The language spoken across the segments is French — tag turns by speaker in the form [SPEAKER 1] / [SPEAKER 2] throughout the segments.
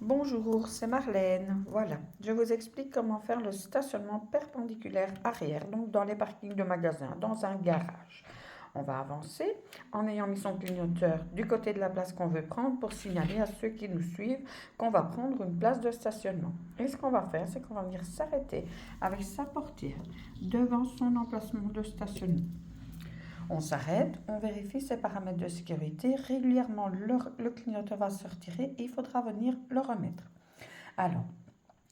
[SPEAKER 1] Bonjour, c'est Marlène. Voilà, je vous explique comment faire le stationnement perpendiculaire arrière, donc dans les parkings de magasins, dans un garage. On va avancer en ayant mis son clignoteur du côté de la place qu'on veut prendre pour signaler à ceux qui nous suivent qu'on va prendre une place de stationnement. Et ce qu'on va faire, c'est qu'on va venir s'arrêter avec sa portière devant son emplacement de stationnement. On s'arrête, on vérifie ses paramètres de sécurité. Régulièrement, le clignoteur va se retirer et il faudra venir le remettre. Alors,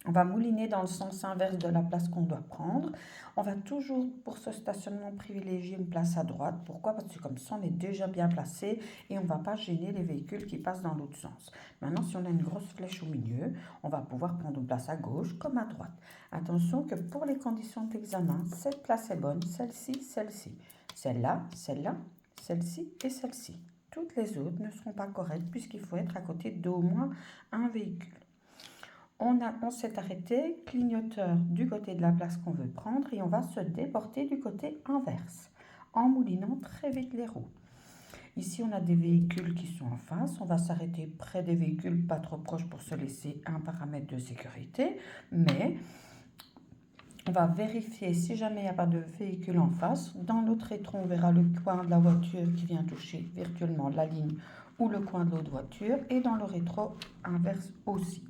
[SPEAKER 1] on va mouliner dans le sens inverse de la place qu'on doit prendre. On va toujours, pour ce stationnement, privilégier une place à droite. Pourquoi? Parce que comme ça, on est déjà bien placé et on ne va pas gêner les véhicules qui passent dans l'autre sens. Maintenant, si on a une grosse flèche au milieu, on va pouvoir prendre une place à gauche comme à droite. Attention que pour les conditions d'examen, cette place est bonne, celle-ci, celle-ci. Celle-là, celle-là, celle-ci et celle-ci. Toutes les autres ne seront pas correctes puisqu'il faut être à côté d'au moins un véhicule. On s'est arrêté, clignoteur du côté de la place qu'on veut prendre et on va se déporter du côté inverse en moulinant très vite les roues. Ici, on a des véhicules qui sont en face. On va s'arrêter près des véhicules, pas trop proches pour se laisser un paramètre de sécurité, mais on va vérifier si jamais il n'y a pas de véhicule en face. Dans notre rétro, on verra le coin de la voiture qui vient toucher virtuellement la ligne ou le coin de l'autre voiture et dans le rétro inverse aussi.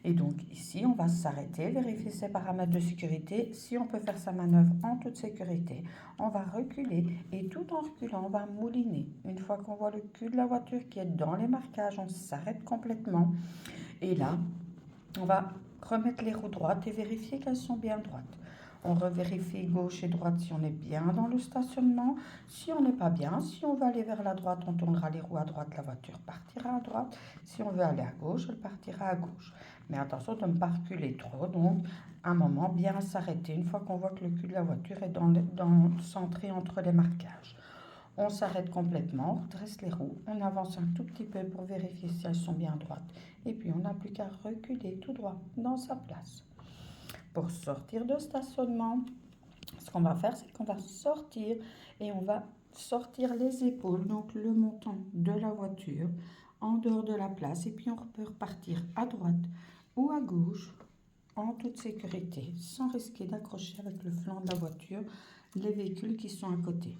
[SPEAKER 1] Et donc ici, on va s'arrêter, vérifier ses paramètres de sécurité. Si on peut faire sa manœuvre en toute sécurité, on va reculer et tout en reculant, on va mouliner. Une fois qu'on voit le cul de la voiture qui est dans les marquages, on s'arrête complètement. Et là, on va remettre les roues droites et vérifier qu'elles sont bien droites. On revérifie gauche et droite si on est bien dans le stationnement. Si on n'est pas bien, si on veut aller vers la droite, on tournera les roues à droite, la voiture partira à droite. Si on veut aller à gauche, elle partira à gauche. Mais attention de ne pas reculer trop, donc un moment bien s'arrêter une fois qu'on voit que le cul de la voiture est centré entre les marquages. On s'arrête complètement, on redresse les roues, on avance un tout petit peu pour vérifier si elles sont bien droites. Et puis on n'a plus qu'à reculer tout droit dans sa place. Pour sortir de stationnement, ce qu'on va faire, c'est qu'on va sortir et on va sortir les épaules, donc le montant de la voiture, en dehors de la place. Et puis on peut repartir à droite ou à gauche en toute sécurité, sans risquer d'accrocher avec le flanc de la voiture les véhicules qui sont à côté.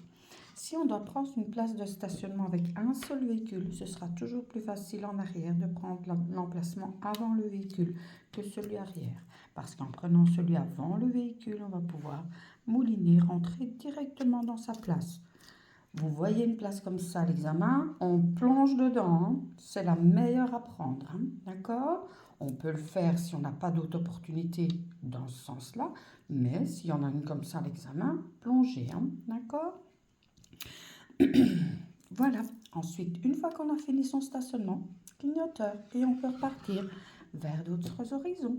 [SPEAKER 1] Si on doit prendre une place de stationnement avec un seul véhicule, ce sera toujours plus facile en arrière de prendre l'emplacement avant le véhicule que celui arrière. Parce qu'en prenant celui avant le véhicule, on va pouvoir mouliner, rentrer directement dans sa place. Vous voyez une place comme ça à l'examen, on plonge dedans, hein. C'est la meilleure à prendre, hein. D'accord? On peut le faire si on n'a pas d'autre opportunité dans ce sens-là, mais s'il y en a une comme ça à l'examen, plongez, hein. D'accord? Voilà. Ensuite, une fois qu'on a fini son stationnement, clignoteur et on peut repartir vers d'autres horizons.